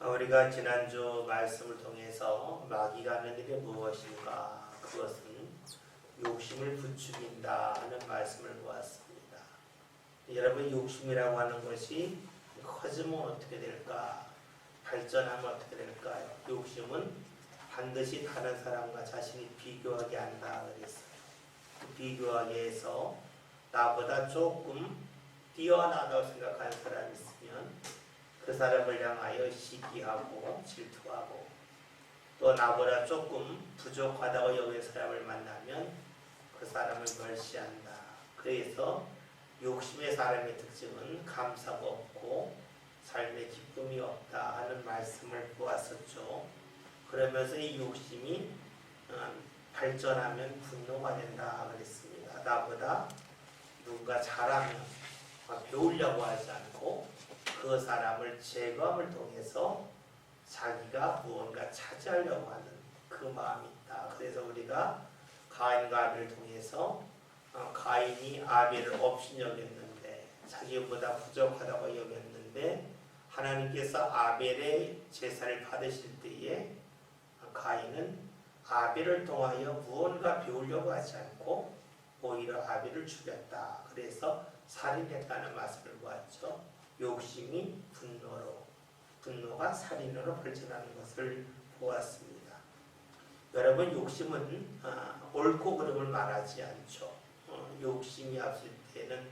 우리가 지난주 말씀을 통해서 마귀가 하는 일이 무엇인가, 그것은 욕심을 부추긴다 하는 말씀을 보았습니다. 여러분, 욕심이라고 하는 것이 커지면 어떻게 될까? 발전하면 어떻게 될까요? 욕심은 반드시 다른 사람과 자신이 비교하게 한다 그랬어요. 비교하게 해서 나보다 조금 뛰어나다고 생각하는 사람이 있으면 그 사람을 향하여 시기하고 질투하고, 또 나보다 조금 부족하다고 여기는 사람을 만나면 그 사람을 멸시한다. 그래서 욕심의 사람의 특징은 감사가 없고 삶의 기쁨이 없다 하는 말씀을 보았었죠. 그러면서 이 욕심이 발전하면 분노가 된다 그랬습니다. 나보다 누군가 잘하면 배우려고 하지 않고 그 사람을 제거함을 통해서 자기가 무언가 차지하려고 하는 그 마음이 있다. 그래서 우리가 가인과 아벨을 통해서 가인이 아벨을 업신여겼는데, 자기보다 부족하다고 여겼는데, 하나님께서 아벨의 제사를 받으실 때에 가인은 아벨을 통하여 무언가 배우려고 하지 않고 오히려 아벨을 죽였다. 그래서 살인했다는 말씀을 보았죠. 욕심이 분노가 살인으로 발전하는 것을 보았습니다. 여러분, 욕심은 옳고 그름을 말하지 않죠. 욕심이 앞설 때는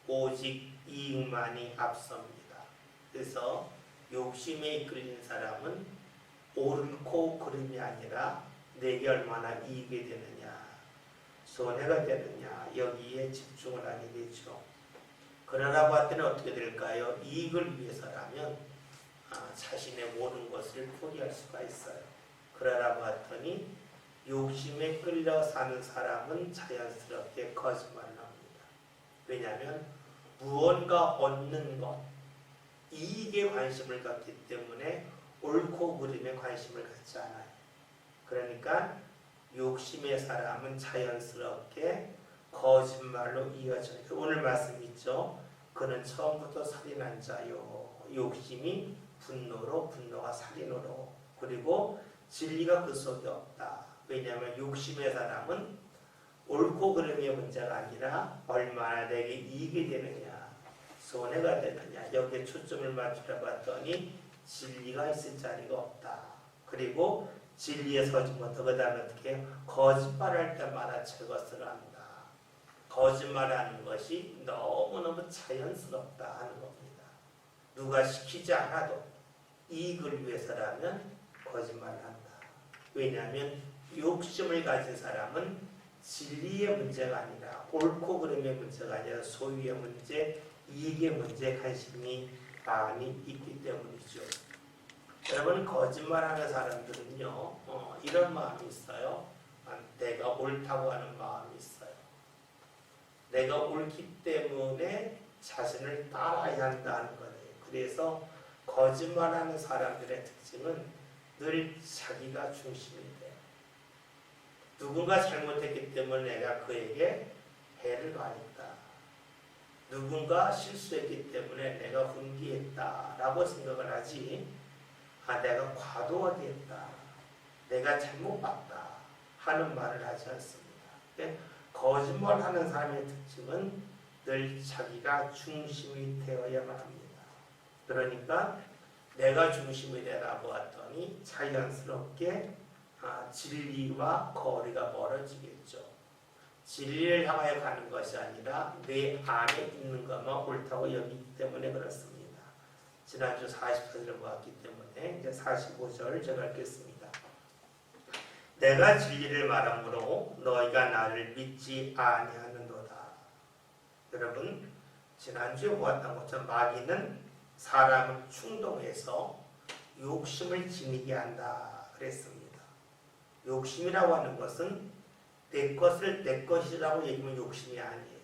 오직 이익만이 앞섭니다. 그래서 욕심에 이끌린 사람은 옳고 그름이 아니라 내게 얼마나 이익이 되느냐, 손해가 되느냐, 여기에 집중을 하게 되죠. 그러나 봤더니 어떻게 될까요? 이익을 위해서라면 자신의 모든 것을 포기할 수가 있어요. 그러나 봤더니 욕심에 끌려 사는 사람은 자연스럽게 거짓말을 합니다. 왜냐하면 무언가 얻는 것, 이익에 관심을 갖기 때문에 옳고 그름에 관심을 갖지 않아요. 그러니까 욕심의 사람은 자연스럽게 거짓말로 이어져요. 오늘 말씀 있죠. 그는 처음부터 살인한 자요. 욕심이 분노로, 분노가 살인으로. 그리고 진리가 그 속에 없다. 왜냐하면 욕심의 사람은 옳고 그름의 문제가 아니라 얼마나 내게 이익이 되느냐, 손해가 되느냐, 여기에 초점을 맞추려 봤더니 진리가 있을 자리가 없다. 그리고 진리에 서지 못하고 그 다음에 어떻게 해요? 거짓말할 때마다 제 것을 한다. 거짓말하는 것이 너무너무 자연스럽다 하는 겁니다. 누가 시키지 않아도 이익을 위해서라면 거짓말을 한다. 왜냐하면 욕심을 가진 사람은 진리의 문제가 아니라, 옳고 그름의 문제가 아니라 소유의 문제, 이익의 문제에 관심이 많이 있기 때문이죠. 여러분, 거짓말하는 사람들은요, 이런 마음이 있어요. 내가 옳다고 하는 마음이 있어요. 내가 옳기 때문에 자신을 따라야 한다는 거예요. 그래서 거짓말하는 사람들의 특징은 늘 자기가 중심이 돼요. 누군가 잘못했기 때문에 내가 그에게 해를 가했다. 누군가 실수했기 때문에 내가 훈계했다라고 생각을 하지, 내가 과도하게 했다, 내가 잘못 봤다 하는 말을 하지 않습니다. 거짓말하는 사람의 특징은 늘 자기가 중심이 되어야만 합니다. 그러니까 내가 중심이 되다 보았더니 자연스럽게 진리와 거리가 멀어지겠죠. 진리를 향하여 가는 것이 아니라 내 안에 있는 것만 옳다고 여기기 때문에 그렇습니다. 지난주 44절을 보았기 때문에 이제 45절 제가 읽겠습니다. 내가 진리를 말하므로 너희가 나를 믿지 아니하는도다. 여러분, 지난주에 보았던 것처럼 마귀는 사람을 충동해서 욕심을 지니게 한다 그랬습니다. 욕심이라고 하는 것은 내 것을 내 것이라고 얘기하면 욕심이 아니에요.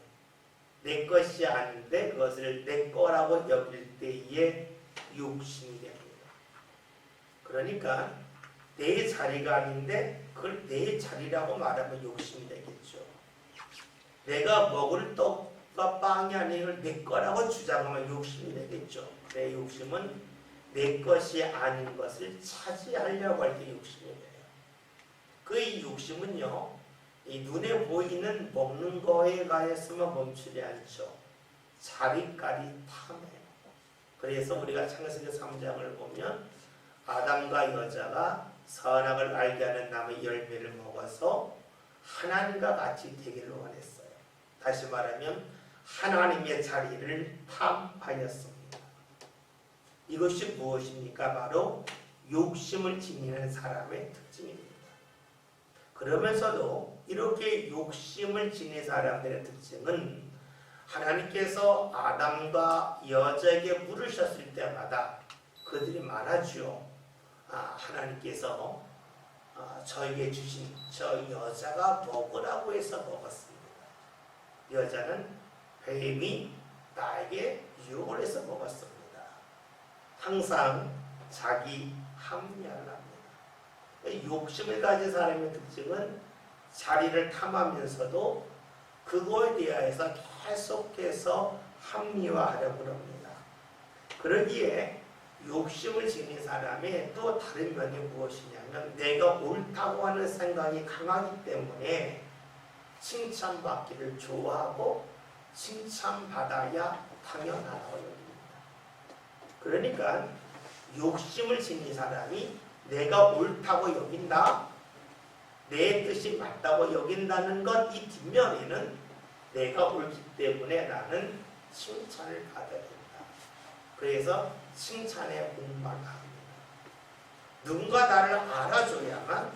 내 것이 아닌데 그것을 내 거라고 여길 때에 욕심이 됩니다. 그러니까 내 자리가 아닌데 그걸 내 자리라고 말하면 욕심이 되겠죠. 내가 먹을 떡과 빵이 아닌 걸 내 거라고 주장하면 욕심이 되겠죠. 내 욕심은 내 것이 아닌 것을 차지하려고 할 때 욕심이 돼요. 그 욕심은요, 이 눈에 보이는 먹는 거에 가해서만 멈추지 않죠. 자리까지 탐해요. 그래서 우리가 창세기 3장을 보면 아담과 여자가 선악을 알게 하는 나무의 열매를 먹어서 하나님과 같이 되기를 원했어요. 다시 말하면 하나님의 자리를 탐하였습니다. 이것이 무엇입니까? 바로 욕심을 지니는 사람의 특징입니다. 그러면서도 이렇게 욕심을 지닌 사람들의 특징은 하나님께서 아담과 여자에게 물으셨을 때마다 그들이 말하죠. 하나님께서 저에게 주신 저 여자가 먹으라고 해서 먹었습니다. 여자는 뱀이 나에게 유혹을 해서 먹었습니다. 항상 자기 합리화를 합니다. 욕심을 가진 사람의 특징은 자리를 탐하면서도 그거에 대해서 계속해서 합리화하려고 합니다. 그러기에 욕심을 지닌 사람의 또 다른 면이 무엇이냐면 내가 옳다고 하는 생각이 강하기 때문에 칭찬받기를 좋아하고 칭찬받아야 당연하다고 여깁니다. 그러니까 욕심을 지닌 사람이 내가 옳다고 여긴다, 내 뜻이 맞다고 여긴다는 것, 이 뒷면에는 내가 옳기 때문에 나는 칭찬을 받아야 된다. 그래서 칭찬에 공부를 합니다. 누군가 나를 알아줘야만,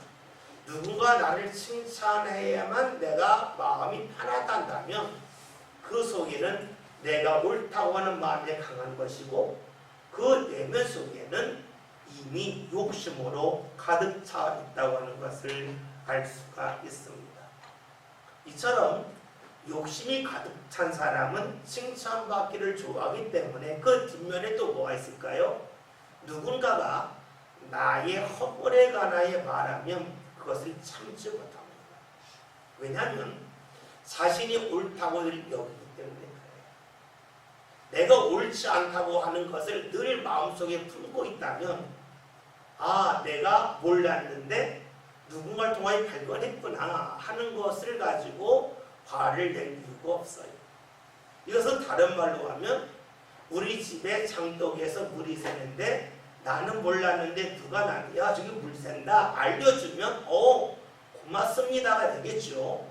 누군가 나를 칭찬해야만 내가 마음이 편하단다면 그 속에는 내가 옳다고 하는 마음이 강한 것이고 그 내면 속에는 이미 욕심으로 가득 차 있다고 하는 것을 알 수가 있습니다. 이처럼 욕심이 가득 찬 사람은 칭찬받기를 좋아하기 때문에 그 뒷면에 또 뭐가 있을까요? 누군가가 나의 허물에 관하여 말하면 그것을 참지 못합니다. 왜냐하면 자신이 옳다고 여기기 때문에 그래요. 내가 옳지 않다고 하는 것을 늘 마음속에 품고 있다면 내가 몰랐는데 누군가를 통하여 발견했구나 하는 것을 가지고 화를 낼 이유가 없어요. 이것은 다른 말로 하면 우리 집에 장독에서 물이 새는데 나는 몰랐는데 누가 나한테 야 저기 물 샌다 알려주면 고맙습니다가 되겠죠.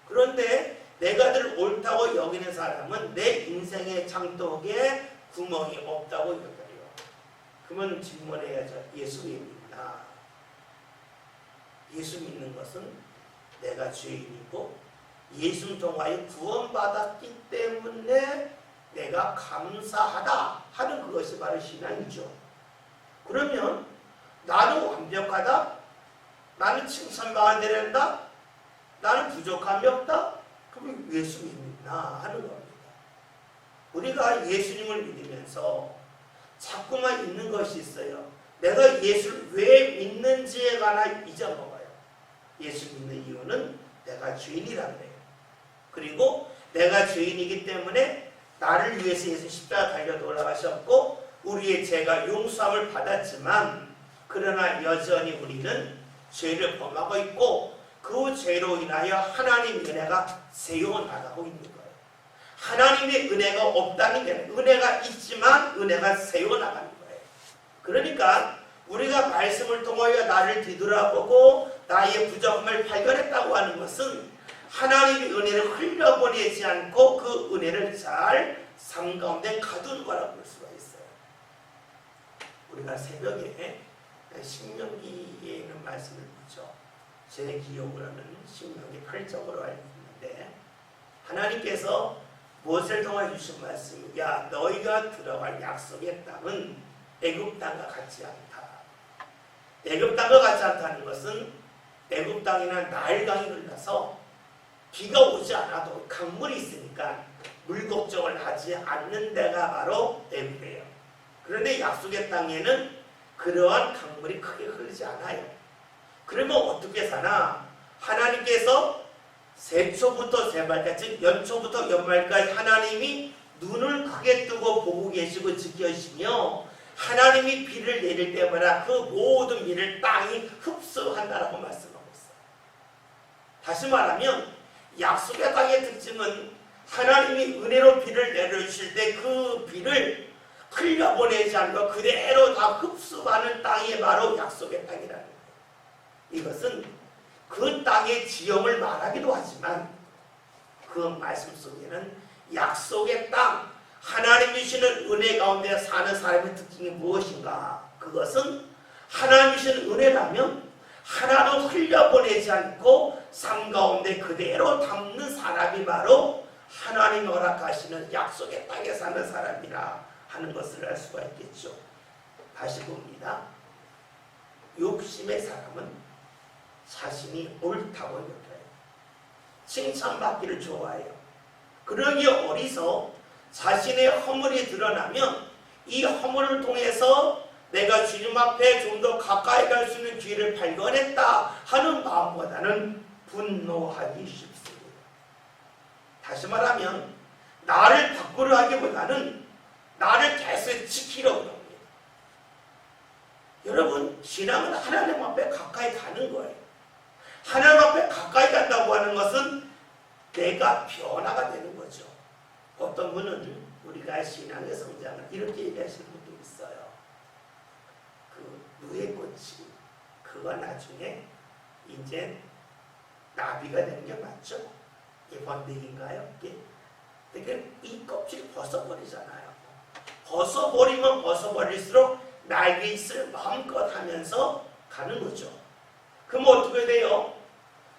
그런데 내가 늘 옳다고 여기는 사람은 내 인생의 장독에 구멍이 없다고 여겨요. 그러면 질문해야죠. 예수 왜 믿나? 예수 믿는 것은 내가 죄인이고 예수 통하여 구원받았기 때문에 내가 감사하다 하는 그것이 바로 신앙이죠. 그러면 나는 완벽하다? 나는 칭찬받아야 된다? 나는 부족함이 없다? 그럼 예수 믿나 하는 겁니다. 우리가 예수님을 믿으면서 자꾸만 있는 것이 있어요. 내가 예수를 왜 믿는지에 관한 잊어먹어요. 예수 믿는 이유는 내가 죄인이라는 거예요. 그리고 내가 죄인이기 때문에 나를 위해서 예수 십자가 달려 돌아가셨고 우리의 죄가 용서함을 받았지만 그러나 여전히 우리는 죄를 범하고 있고 그 죄로 인하여 하나님의 은혜가 새어나가고 있는 거예요. 하나님의 은혜가 없다는 게 아니라 은혜가 있지만 은혜가 새어나가는 거예요. 그러니까 우리가 말씀을 통하여 나를 뒤돌아보고 나의 부족함을 발견했다고 하는 것은 하나님의 은혜를 흘려보내지 않고 그 은혜를 잘 삶 가운데 가두는 거라고 볼 수가 있어요. 우리가 새벽에 신명기에 있는 말씀을 보죠. 제 기억으로는 신명기 8장으로 알고 있는데 하나님께서 모세를 통해 주신 말씀, 야 너희가 들어갈 약속의 땅은 애굽 땅과 같지 않다. 애굽 땅과 같지 않다는 것은 애굽 땅에는 나일강이 흘러서 비가 오지 않아도 강물이 있으니까 물 걱정을 하지 않는 데가 바로 애굽이에요. 그런데 약속의 땅에는 그러한 강물이 크게 흐르지 않아요. 그러면 어떻게 사나? 하나님께서 세초부터 세말까지 연초부터 연말까지 하나님이 눈을 크게 뜨고 보고 계시고 지켜시며 하나님이 비를 내릴 때마다 그 모든 비를 땅이 흡수한다라고 말씀하고 있어요. 다시 말하면 약속의 땅의 특징은 하나님이 은혜로 비를 내려주실 때 그 비를 흘려보내지 않고 그대로 다 흡수하는 땅이 바로 약속의 땅이라는 거예요. 이것은 그 땅의 지형을 말하기도 하지만 그 말씀 속에는 약속의 땅, 하나님이 주시는 은혜 가운데 사는 사람의 특징이 무엇인가? 그것은 하나님이 주시는 은혜라면 하나도 흘려보내지 않고 삶 가운데 그대로 담는 사람이 바로 하나님이 허락하시는 약속의 땅에 사는 사람이라 하는 것을 알 수가 있겠죠. 다시 봅니다. 욕심의 사람은 자신이 옳다고 여겨요. 칭찬받기를 좋아해요. 그러기 어리서 자신의 허물이 드러나면 이 허물을 통해서 내가 주님 앞에 좀 더 가까이 갈 수 있는 기회를 발견했다 하는 마음보다는 분노하기 쉽습니다. 다시 말하면 나를 바꾸려 하기보다는 나를 계속 지키려고 합니다. 여러분, 신앙은 하나님 앞에 가까이 가는 거예요. 하나님 앞에 가까이 간다고 하는 것은 내가 변화가 되는 거죠. 어떤 분은 우리가 신앙의 성장을 이렇게 얘기하시는 분도 있어요. 그 누에꽃이 그거 나중에 이제 나비가 되는 게 맞죠? 이게 번데기인가요? 이게 이 껍질 벗어버리잖아요. 벗어버리면 벗어버릴수록 날개짓을 마음껏 하면서 가는 거죠. 그럼 어떻게 돼요?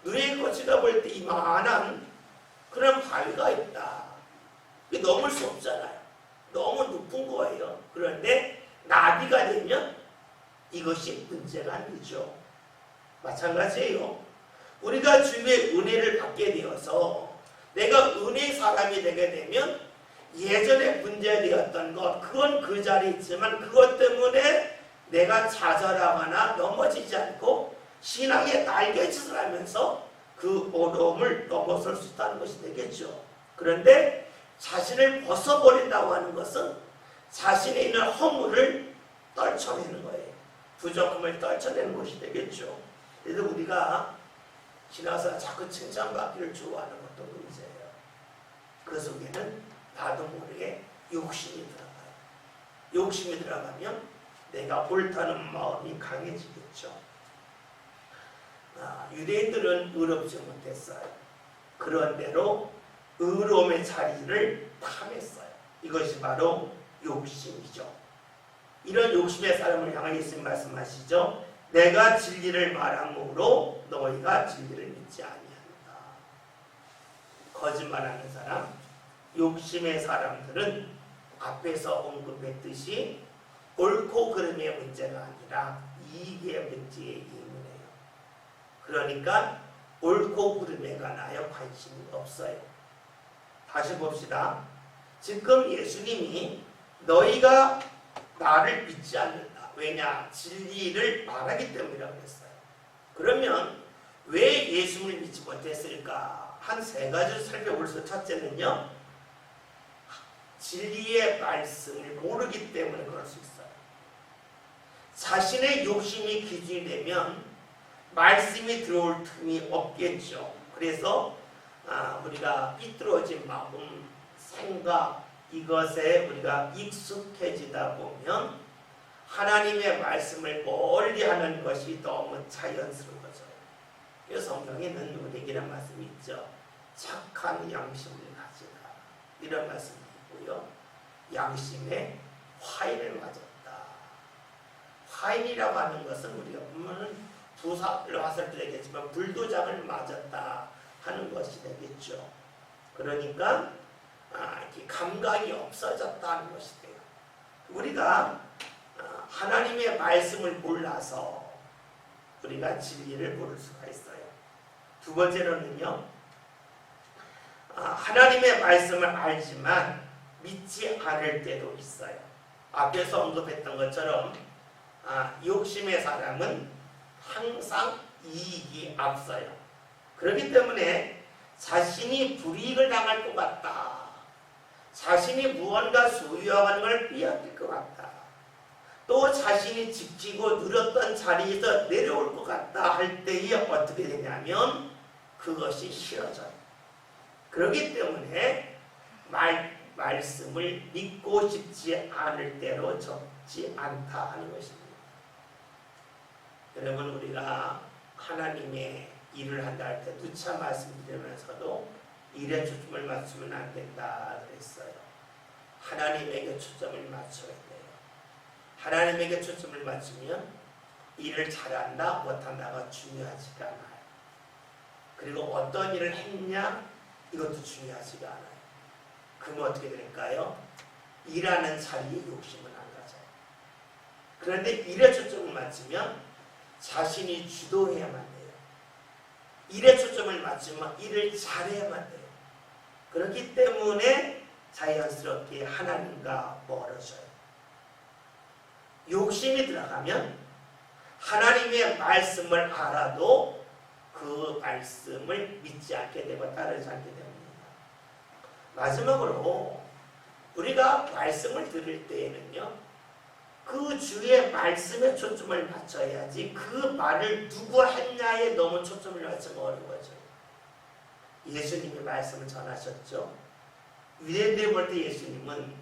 누에꽃이가 볼 때 이만한 그런 바위가 있다. 이게 넘을 수 없잖아요. 너무 높은 거예요. 그런데 나비가 되면 이것이 문제가 아니죠. 마찬가지예요. 우리가 주님의 은혜를 받게 되어서 내가 은혜의 사람이 되게 되면 예전에 문제되었던 것, 그건 그 자리에 있지만 그것 때문에 내가 좌절하거나 넘어지지 않고 신앙의 날개짓을 하면서 그 어려움을 넘어설 수 있다는 것이 되겠죠. 그런데 자신을 벗어버린다고 하는 것은 자신에 있는 허물을 떨쳐내는 거예요. 부족함을 떨쳐내는 것이 되겠죠. 그래서 우리가 지나서 자꾸 칭찬받기를 좋아하는 것도 문제예요. 그 속에는 나도 모르게 욕심이 들어가요. 욕심이 들어가면 내가 옳다는 마음이 강해지겠죠. 유대인들은 의롭지 못했어요. 그런대로 의로움의 자리를 탐했어요. 이것이 바로 욕심이죠. 이런 욕심의 사람을 향하여 예수님 말씀하시죠. 내가 진리를 말함으로 너희가 진리를 믿지 아니한다. 거짓말하는 사람, 욕심의 사람들은 앞에서 언급했듯이 옳고 그름의 문제가 아니라 이익의 문제에 예민해요. 그러니까 옳고 그름에 관하여 관심이 없어요. 다시 봅시다. 지금 예수님이 너희가 나를 믿지 않는다. 왜냐? 진리를 말하기 때문이라고 했어요. 그러면 왜 예수님을 믿지 못했을까? 한 세 가지를 살펴볼 수. 첫째는요, 진리의 말씀을 모르기 때문에 그럴 수 있어요. 자신의 욕심이 기준이 되면 말씀이 들어올 틈이 없겠죠. 그래서 우리가 삐뚤어진 마음, 생각, 이것에 우리가 익숙해지다 보면 하나님의 말씀을 멀리하는 것이 너무 자연스러워져요. 그래서 성경에는 우리에게 말씀이 있죠. 착한 양심을 가지라. 이런 말씀이 있고요. 양심에 화인을 맞았다. 화인이라고 하는 것은 우리가 보면 부사를 화살도 되겠지만 불도장을 맞았다 하는 것이 되겠죠. 그러니까 이렇게 감각이 없어졌다는 것이 돼요. 우리가 하나님의 말씀을 몰라서 우리가 진리를 모를 수가 있어요. 두 번째로는요, 하나님의 말씀을 알지만 믿지 않을 때도 있어요. 앞에서 언급했던 것처럼 욕심의 사람은 항상 이익이 앞서요. 그렇기 때문에 자신이 불이익을 당할 것 같다, 자신이 무언가 소유하는 걸 빼앗길 것 같다, 또 자신이 지키고 누렸던 자리에서 내려올 것 같다 할 때에 어떻게 되냐면 그것이 싫어져요. 그렇기 때문에 말씀을 믿고 싶지 않을 대로 적지 않다 하는 것입니다. 여러분, 우리가 하나님의 일을 한다 할 때 누차 말씀드리면서도 일에 초점을 맞추면 안 된다 그랬어요. 하나님에게 초점을 맞춰야 돼요. 하나님에게 초점을 맞추면 일을 잘한다 못한다가 중요하지가 않아요. 그리고 어떤 일을 했냐 이것도 중요하지가 않아요. 그러면 어떻게 될까요? 일하는 자리에 욕심은 안 가져요. 그런데 일에 초점을 맞추면 자신이 주도해야만 돼요. 일에 초점을 맞추면 일을 잘해야만 돼요. 그렇기 때문에 자연스럽게 하나님과 멀어져요. 욕심이 들어가면 하나님의 말씀을 알아도 그 말씀을 믿지 않게 되고 따르지 않게 됩니다. 마지막으로 우리가 말씀을 들을 때에는요, 그 주의 말씀에 초점을 맞춰야지 그 말을 누구 했냐에 너무 초점을 맞추면 어려워져요. 예수님이 말씀을 전하셨죠. 유대인들이 볼 때 예수님은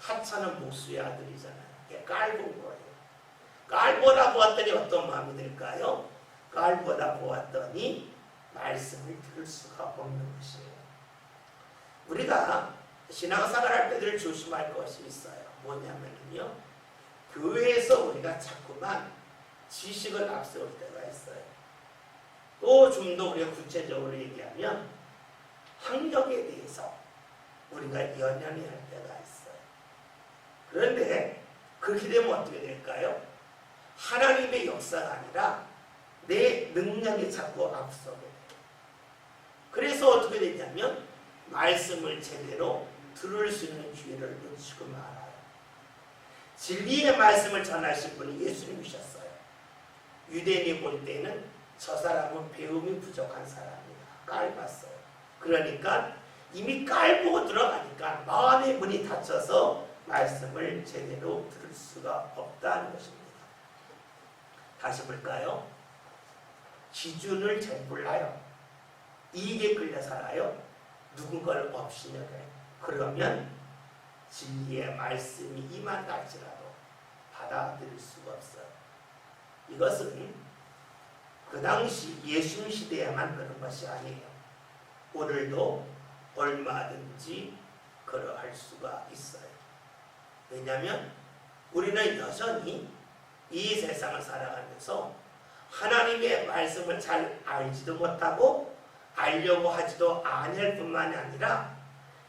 하찮은 목수의 아들이잖아요. 깔본 거예요. 깔보다 보았더니 어떤 마음이 들까요? 깔보다 보았더니 말씀을 들을 수가 없는 것이에요. 우리가 신앙생활할 때 늘 조심할 것이 있어요. 뭐냐면요, 교회에서 우리가 자꾸만 지식을 앞세울 때가 있어요. 또 좀 더 우리가 구체적으로 얘기하면 학력에 대해서 우리가 연연해야 할 때가 있어요. 그런데 그렇게 되면 어떻게 될까요? 하나님의 역사가 아니라 내 능력이 자꾸 앞서게 돼요. 그래서 어떻게 되냐면 말씀을 제대로 들을 수 있는 기회를 놓치고 말아요. 진리의 말씀을 전하신 분이 예수님이셨어요. 유대인이 볼 때는 저 사람은 배움이 부족한 사람이다. 깔봤어요. 그러니까 이미 깔보고 들어가니까 마음의 문이 닫혀서 말씀을 제대로 들을 수가 없다는 것입니다. 다시 볼까요? 기준을 잘 몰라요. 이익에 끌려 살아요. 누군가를 업신여겨요. 그러면 진리의 말씀이 임한다 할지라도 받아들일 수가 없어요. 이것은 그 당시 예수님 시대에만 그런 것이 아니에요. 오늘도 얼마든지 그러할 수가 있어요. 왜냐하면 우리는 여전히 이 세상을 살아가면서 하나님의 말씀을 잘 알지도 못하고 알려고 하지도 아니할 뿐만이 아니라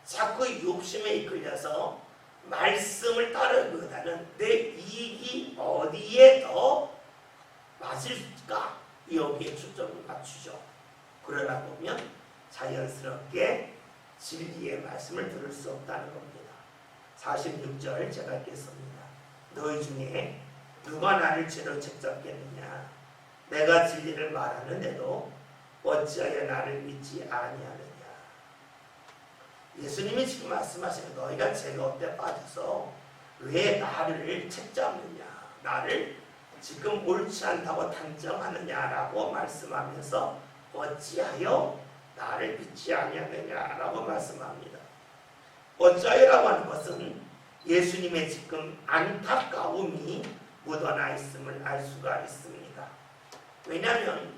자꾸 욕심에 이끌려서 말씀을 따르기보다는 내 이익이 어디에 더 맞을까 여기에 초점을 맞추죠. 그러다 보면 자연스럽게 진리의 말씀을 들을 수 없다는 겁니다. 46절 제가 읽겠습니다. 너희 중에 누가 나를 죄로 책잡겠느냐? 내가 진리를 말하는데도 어찌하여 나를 믿지 아니하느냐? 예수님이 지금 말씀하시는 너희가 죄가운데 빠져서 왜 나를 책잡느냐? 나를 지금 옳지 않다고 단정하느냐라고 말씀하면서 어찌하여 나를 믿지 아니하느냐라고 말씀합니다. 어찌하여라고 하는 것은 예수님의 지금 안타까움이 묻어나 있음을 알 수가 있습니다. 왜냐하면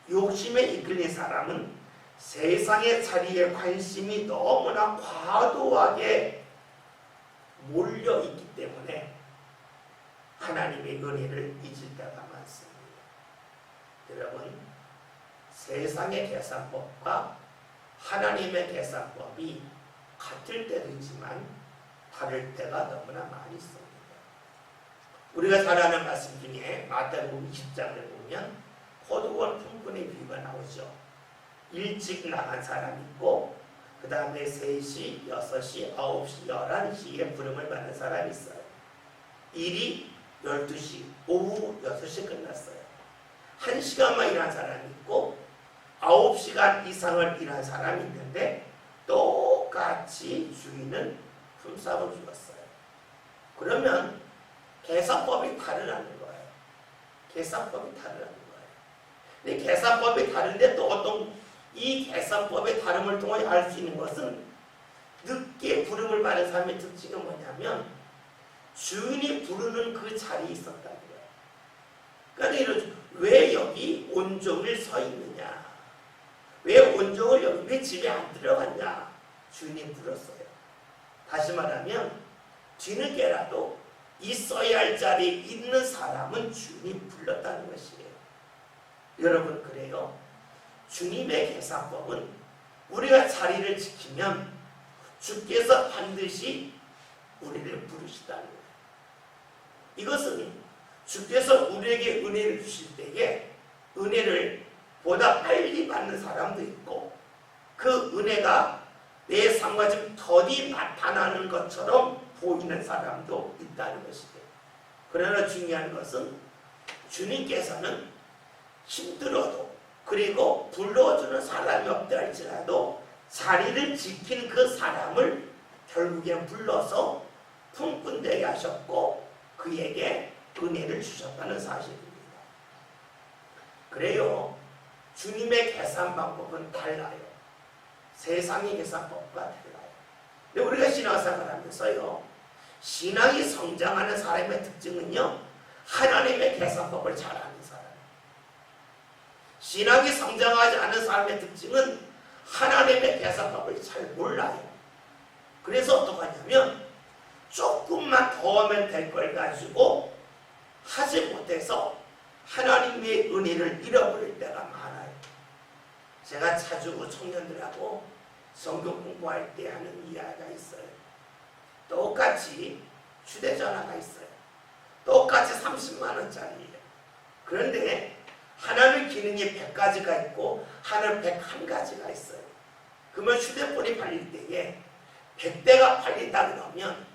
욕심에 이끌린 사람은 세상의 자리에 관심이 너무나 과도하게 몰려있기 때문에 하나님의 은혜를 잊을 때가 많습니다. 여러분, 세상의 계산법과 하나님의 계산법이 같을 때도 있지만 다를 때가 너무나 많이 있습니다. 우리가 잘 아는 말씀 중에 마태복음 20장을 보면 포도원 품꾼의 비유가 나오죠. 일찍 나간 사람이 있고 그 다음에 3시, 6시, 9시, 11시에 부름을 받는 사람이 있어요. 일이 12시, 오후 6시에 끝났어요. 1시간만 일한 사람이 있고 9시간 이상을 일한 사람이 있는데 똑같이 주인은 품삯을 주었어요. 그러면 계산법이 다르다는 거예요. 계산법이 다르다는 거예요. 근데 계산법이 다른데 또 어떤 이 계산법의 다름을 통해 알 수 있는 것은 늦게 부름을 받은 사람의 특징은 뭐냐면 주인이 부르는 그 자리에 있었다는 거예요. 그러니까 이런 왜 여기 온종일 서 있느냐? 왜 온종일 여기 왜 집에 안 들어갔냐? 주인이 불렀어요. 다시 말하면 뒤늦게라도 있어야 할 자리에 있는 사람은 주인이 불렀다는 것이에요. 여러분 그래요. 주님의 계산법은 우리가 자리를 지키면 주께서 반드시 우리를 부르시다는 거예요. 이것은 주께서 우리에게 은혜를 주실 때에 은혜를 보다 빨리 받는 사람도 있고 그 은혜가 내 삶과 좀 더디 나타나는 것처럼 보이는 사람도 있다는 것이에요. 그러나 중요한 것은 주님께서는 힘들어도 그리고 불러주는 사람이 없다 할지라도 자리를 지킨 그 사람을 결국엔 불러서 품꾼 되게 하셨고 그에게 은혜를 주셨다는 사실입니다. 그래요. 주님의 계산 방법은 달라요. 세상의 계산법과 달라요. 근데 우리가 신앙생활을 하면서요. 신앙이 성장하는 사람의 특징은요. 하나님의 계산법을 잘 아는 사람이에요. 신앙이 성장하지 않은 사람의 특징은 하나님의 계산법을 잘 몰라요. 그래서 어떡하냐면 조금만 더 하면 될 걸 가지고 하지 못해서 하나님의 은혜를 잃어버릴 때가 많아요. 제가 자주 청년들하고 성경 공부할 때 하는 이야기가 있어요. 똑같이 휴대전화가 있어요. 똑같이 30만 원짜리예요. 그런데 하나는 기능이 100가지가 있고 하나는 101가지가 있어요. 그러면 휴대폰이 팔릴 때에 100대가 팔린다 그러면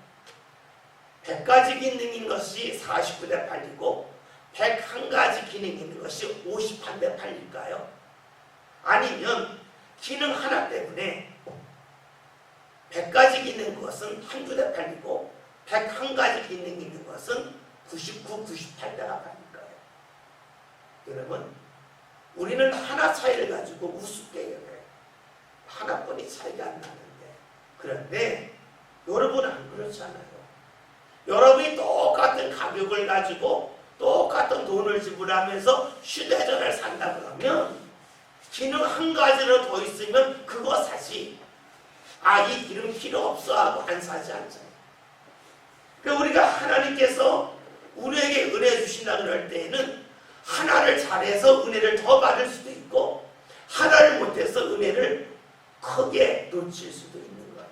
100가지 기능인 것이 49대 팔리고 101가지 기능이 있는 것이 51대 팔릴까요? 아니면 기능 하나 때문에 100가지 기능 있는 것은 한두 대 팔리고 101가지 기능이 있는 것은 99, 98대가 팔릴까요? 여러분, 우리는 하나 차이를 가지고 우습게 여겨요. 하나뿐이 차이가 안 나는데. 그런데 여러분은 안 그렇잖아요. 여러분이 똑같은 가격을 가지고 똑같은 돈을 지불하면서 휴대전화를 산다 그러면 기능 한 가지로 더 있으면 그거 사지. 이 기능 필요 없어 하고 안 사지 않잖아요. 그러니까 우리가 하나님께서 우리에게 은혜 주신다 그럴 때에는 하나를 잘해서 은혜를 더 받을 수도 있고 하나를 못해서 은혜를 크게 놓칠 수도 있는 거예요.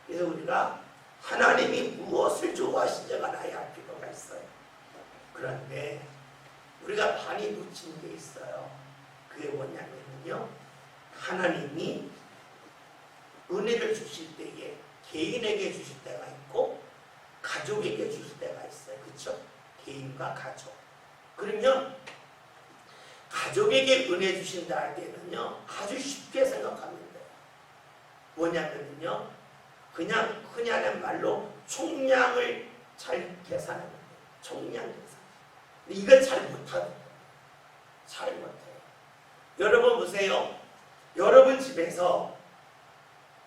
그래서 우리가 하나님이 무엇을 좋아하시는지가 나야 할 필요가 있어요. 그런데 우리가 많이 놓친 게 있어요. 그게 뭐냐면요. 하나님이 은혜를 주실 때에 개인에게 주실 때가 있고 가족에게 주실 때가 있어요. 그렇죠? 개인과 가족. 그러면 가족에게 은혜 주신다 할 때는요. 아주 쉽게 생각하면 돼요. 뭐냐면요. 그냥 흔히 하는 말로 총량을 잘 계산하면 돼요. 총량 계산. 근데 이걸 잘 못하거든요. 잘 못해요. 여러분 보세요. 여러분 집에서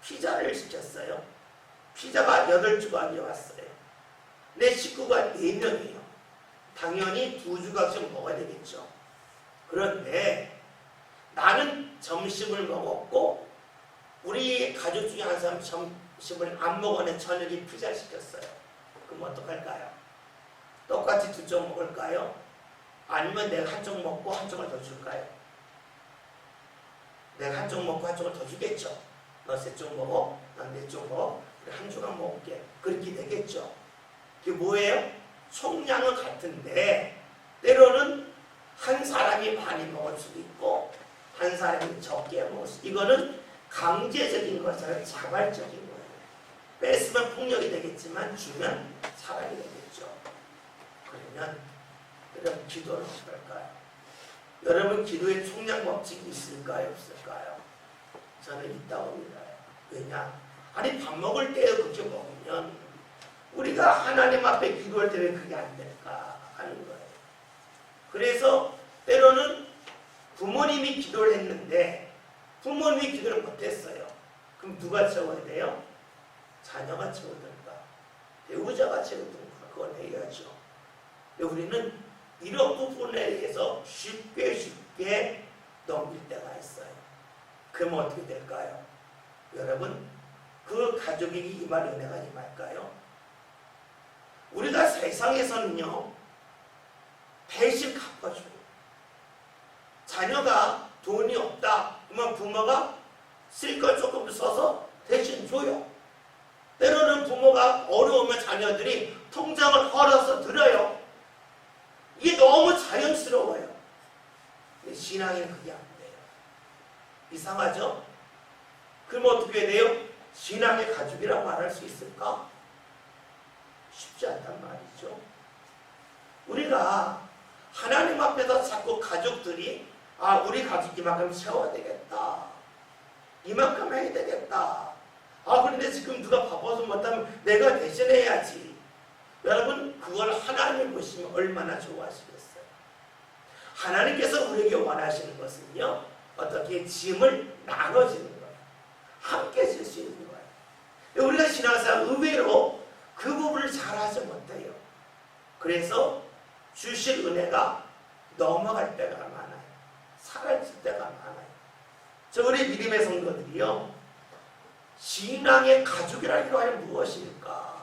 피자를 시켰어요. 피자가 8조각이 왔어요. 내 식구가 4명이에요. 당연히 2조각씩 먹어야 되겠죠. 그런데 나는 점심을 먹었고 우리 가족 중에 한 사람 점심을 안 먹어낸 저녁에 피자를 시켰어요. 그럼 어떡할까요? 똑같이 2쪽 먹을까요? 아니면 내가 한쪽 먹고 한쪽을 더 줄까요? 내가 한쪽 먹고 한쪽을 더 주겠죠. 너 3쪽 먹어, 난 4쪽 먹어, 한 조각 먹을게. 그렇게 되겠죠. 그게 뭐예요? 총량은 같은데 때로는 한 사람이 많이 먹을 수도 있고 한 사람이 적게 먹을 수도 있고 이거는 강제적인 것처럼 자발적인 거예요. 뺐으면 폭력이 되겠지만 주면 사랑이 되겠죠. 그러면 여러분 기도는 어떨까요? 여러분 기도에 총량 법칙이 있을까요? 없을까요? 저는 있다고 믿어요. 왜냐? 아니 밥 먹을 때 그렇게 먹으면 우리가 하나님 앞에 기도할 때 왜 그게 안 될까 하는 거예요. 그래서 때로는 부모님이 기도를 했는데 부모님이 기도를 못했어요. 그럼 누가 채워야 돼요? 자녀가 채우든가 배우자가 채우든가 그건 해야죠. 우리는 이런 부분에 대해서 쉽게 넘길 때가 있어요. 그러면 어떻게 될까요? 여러분, 그 가족에게 임할 은혜가 임할까요? 우리가 세상에서는요, 대신 갚아줘요. 자녀가 돈이 없다 그러면 부모가 쓸 걸 조금 써서 대신 줘요. 때로는 부모가 어려우면 자녀들이 통장을 헐어서 들어요. 이게 너무 자연스러워요. 근데 신앙에는 그게 안 돼요. 이상하죠? 그럼 어떻게 돼요? 신앙의 가족이라고 말할 수 있을까? 쉽지 않단 말이죠. 우리가 하나님 앞에서 자꾸 가족들이 우리 가족 이만큼 채워야 되겠다. 이만큼 해야 되겠다. 그런데 지금 누가 바빠서 못하면 내가 대신해야지. 여러분, 그걸 하나님을 보시면 얼마나 좋아하시겠어요. 하나님께서 우리에게 원하시는 것은요, 어떻게 짐을 나눠지는 거예요. 함께 질 수 있는 거예요. 우리가 신앙생활 의외로 그 부분을 잘 하지 못해요. 그래서 주실 은혜가 넘어갈 때가 많아요. 사라질 때가 많아요. 우리 믿음의 성도들이요, 신앙의 가족이라고 하는 무엇일까?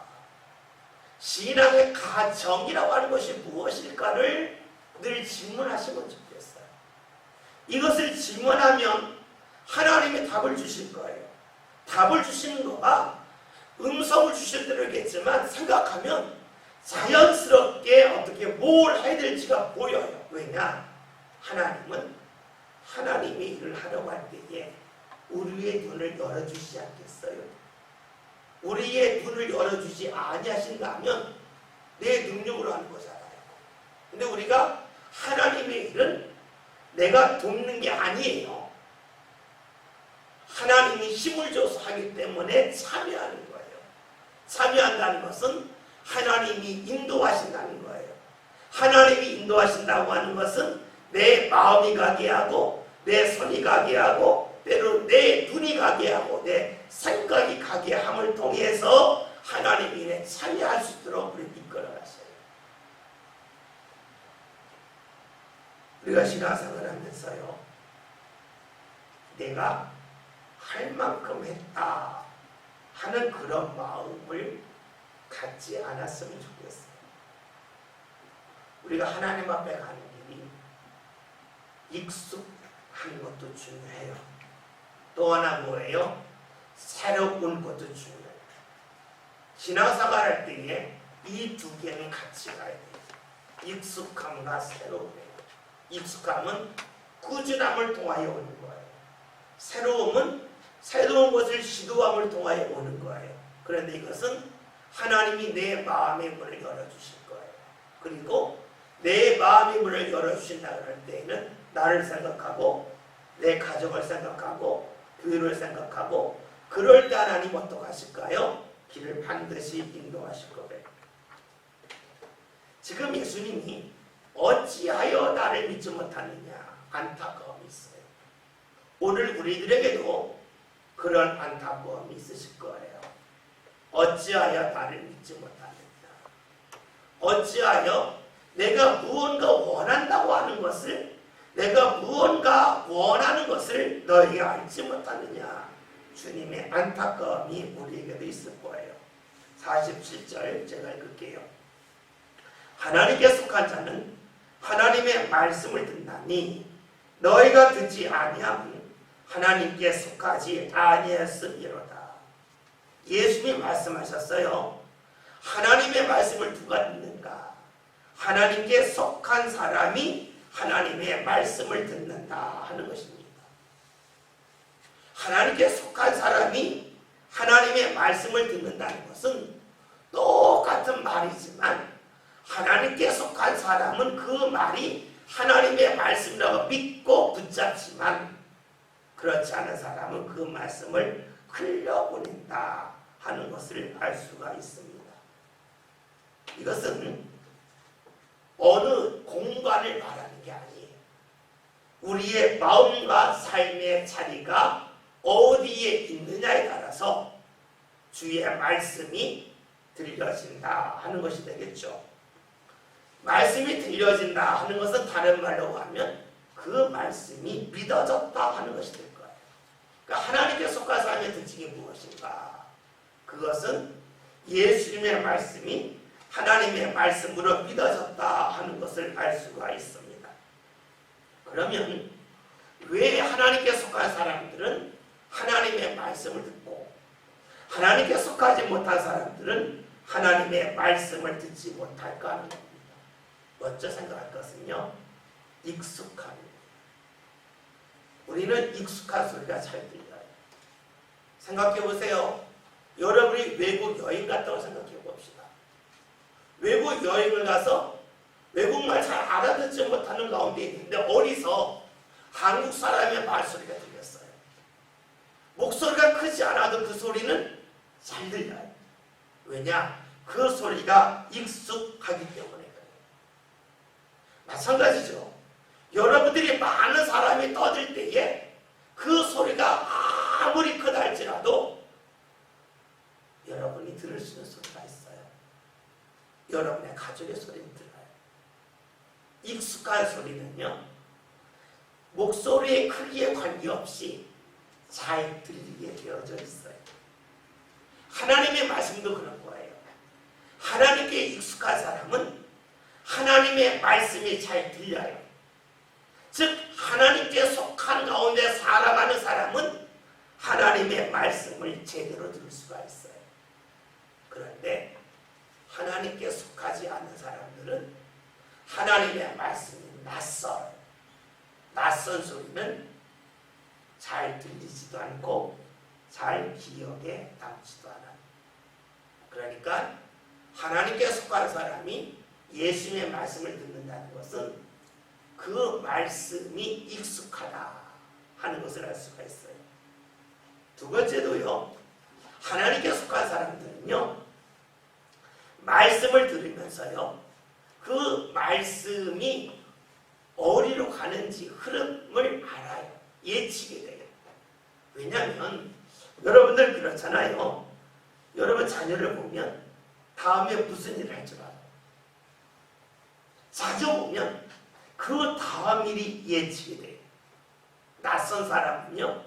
신앙의 가정이라고 하는 것이 무엇일까를 늘 질문하시면 좋겠어요. 이것을 질문하면 하나님이 답을 주실 거예요. 답을 주시는 거가 음성을 주실 때겠지만 생각하면 자연스럽게 어떻게 뭘 해야 될지가 보여요. 왜냐? 하나님은 하나님이 일을 하려고 할 때에 우리의 눈을 열어주시지 않겠어요? 우리의 눈을 열어주지 아니하신가 하면 내 능력으로 하는 거잖아요. 근데 우리가 하나님의 일은 내가 돕는 게 아니에요. 하나님이 힘을 줘서 하기 때문에 참여하는 거예요. 참여한다는 것은 하나님이 인도하신다는 거예요. 하나님이 인도하신다고 하는 것은 내 마음이 가게 하고 내 손이 가게 하고 때로 내 눈이 가게 하고 내 생각이 가게 함을 통해서 하나님이 일에 참여할 수 있도록 우리를 이끌어가셔요. 우리가 신앙생활을 하면서요, 내가 할 만큼 했다 하는 그런 마음을 갖지 않았으면 좋겠어요. 우리가 하나님 앞에 가는 길이 익숙한 것도 중요해요. 또 하나 뭐예요? 새로운 것도 중요해요. 신앙생활 할 때에 이 두 개는 같이 가야 돼요. 익숙함과 새로움이에요. 익숙함은 꾸준함을 통하여 오는 거예요. 새로움은 새로운 것을 시도함을 통하여 오는 거예요. 그런데 이것은 하나님이 내 마음의 문을 열어주실 거예요. 그리고 내 마음의 문을 열어주신다 그럴 때에는 나를 생각하고 내 가족을 생각하고 교회를 생각하고 그럴 때 하나님 어떡하실까요? 길을 반드시 인도하실 거예요. 지금 예수님이 어찌하여 나를 믿지 못하느냐 안타까움이 있어요. 오늘 우리들에게도 그런 안타까움이 있으실 거예요. 어찌하여 나를 믿지 못하느냐. 어찌하여 내가 무언가 원한다고 하는 것을 내가 무언가 원하는 것을 너희가 알지 못하느냐. 주님의 안타까움이 우리에게도 있을 거예요. 47절 제가 읽을게요. 하나님께 속한 자는 하나님의 말씀을 듣나니 너희가 듣지 아니하면 하나님께 속하지 아니했음이로다. 예수님이 말씀하셨어요. 하나님의 말씀을 누가 듣는가? 하나님께 속한 사람이 하나님의 말씀을 듣는다 하는 것입니다. 하나님께 속한 사람이 하나님의 말씀을 듣는다는 것은 똑같은 말이지만 하나님께 속한 사람은 그 말이 하나님의 말씀이라고 믿고 붙잡지만 그렇지 않은 사람은 그 말씀을 흘려보낸다 하는 것을 알 수가 있습니다. 이것은 어느 공간을 말하는 게 아니에요. 우리의 마음과 삶의 자리가 어디에 있느냐에 따라서 주의 말씀이 들려진다 하는 것이 되겠죠. 말씀이 들려진다 하는 것은 다른 말로 하면 그 말씀이 믿어졌다 하는 것이 될 거예요. 그러니까 하나님께 속한 사람의 특징이 무엇인가? 그것은 예수님의 말씀이 하나님의 말씀으로 믿어졌다 하는 것을 알 수가 있습니다. 그러면 왜 하나님께 속한 사람들은 하나님의 말씀을 듣고 하나님께 속하지 못한 사람들은 하나님의 말씀을 듣지 못할까 하는 겁니다. 먼저 생각할 것은요, 익숙함입니다. 우리는 익숙한 소리가 잘 들려요. 생각해 보세요. 여러분이 외국 여행 갔다고 생각해 봅시다. 외국 여행을 가서 외국말 잘 알아듣지 못하는 가운데 있는데 어디서 한국 사람의 말소리가 들렸어요. 목소리가 크지 않아도 그 소리는 잘 들려요. 왜냐? 그 소리가 익숙하기 때문에 그래요. 마찬가지죠. 여러분들이 많은 사람이 떠들 때에 그 소리가 아무리 크다 할지라도 여러분이 들을 수 있는 소리가 있어요. 여러분의 가족의 소리는 들어요. 익숙한 소리는요, 목소리의 크기에 관계없이 잘 들리게 되어져 있어요. 하나님의 말씀도 그런 거예요. 하나님께 익숙한 사람은 하나님의 말씀이 잘 들려요. 즉 하나님께 속한 가운데 살아가는 사람은 하나님의 말씀을 제대로 들을 수가 있어요. 그런데 하나님께 속하지 않는 사람들은 하나님의 말씀이 낯설어요. 낯선 소리는 잘 들리지도 않고 잘 기억에 남지도 않아요. 그러니까 하나님께 속한 사람이 예수님의 말씀을 듣는다는 것은 그 말씀이 익숙하다 하는 것을 알 수가 있어요. 두 번째도요, 하나님께 속한 사람들은요, 말씀을 들으면서요, 그 말씀이 어디로 가는지 흐름을 알아요. 예측이 돼요. 왜냐하면 여러분들 그렇잖아요. 여러분 자녀를 보면 다음에 무슨 일을 할 줄 알아요. 자주 보면 그 다음 일이 예측이 돼요. 낯선 사람은요,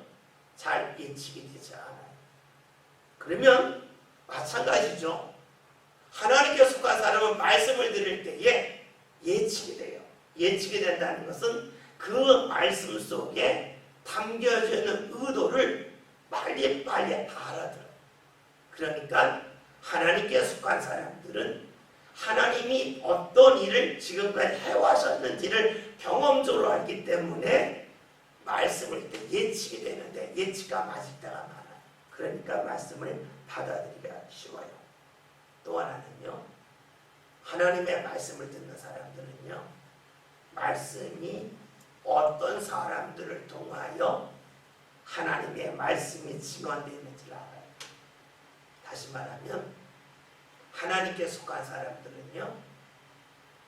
잘 예측이 되지 않아요. 그러면 마찬가지죠. 하나님께 속한 사람은 말씀을 들을 때에 예측이 돼요. 예측이 된다는 것은 그 말씀 속에 담겨져 있는 의도를 빨리 다 알아들어요. 그러니까 하나님께 속한 사람들은 하나님이 어떤 일을 지금까지 해와셨는지를 경험적으로 알기 때문에 말씀을 때 예측이 되는데 예측가 맞을 때가 많아요. 그러니까 말씀을 받아들이기가 쉬워요. 또 하나는요, 하나님의 말씀을 듣는 사람들은요, 말씀이 어떤 사람들을 통하여 하나님의 말씀이 증언되는지를 알아요. 다시 말하면 하나님께 속한 사람들은요,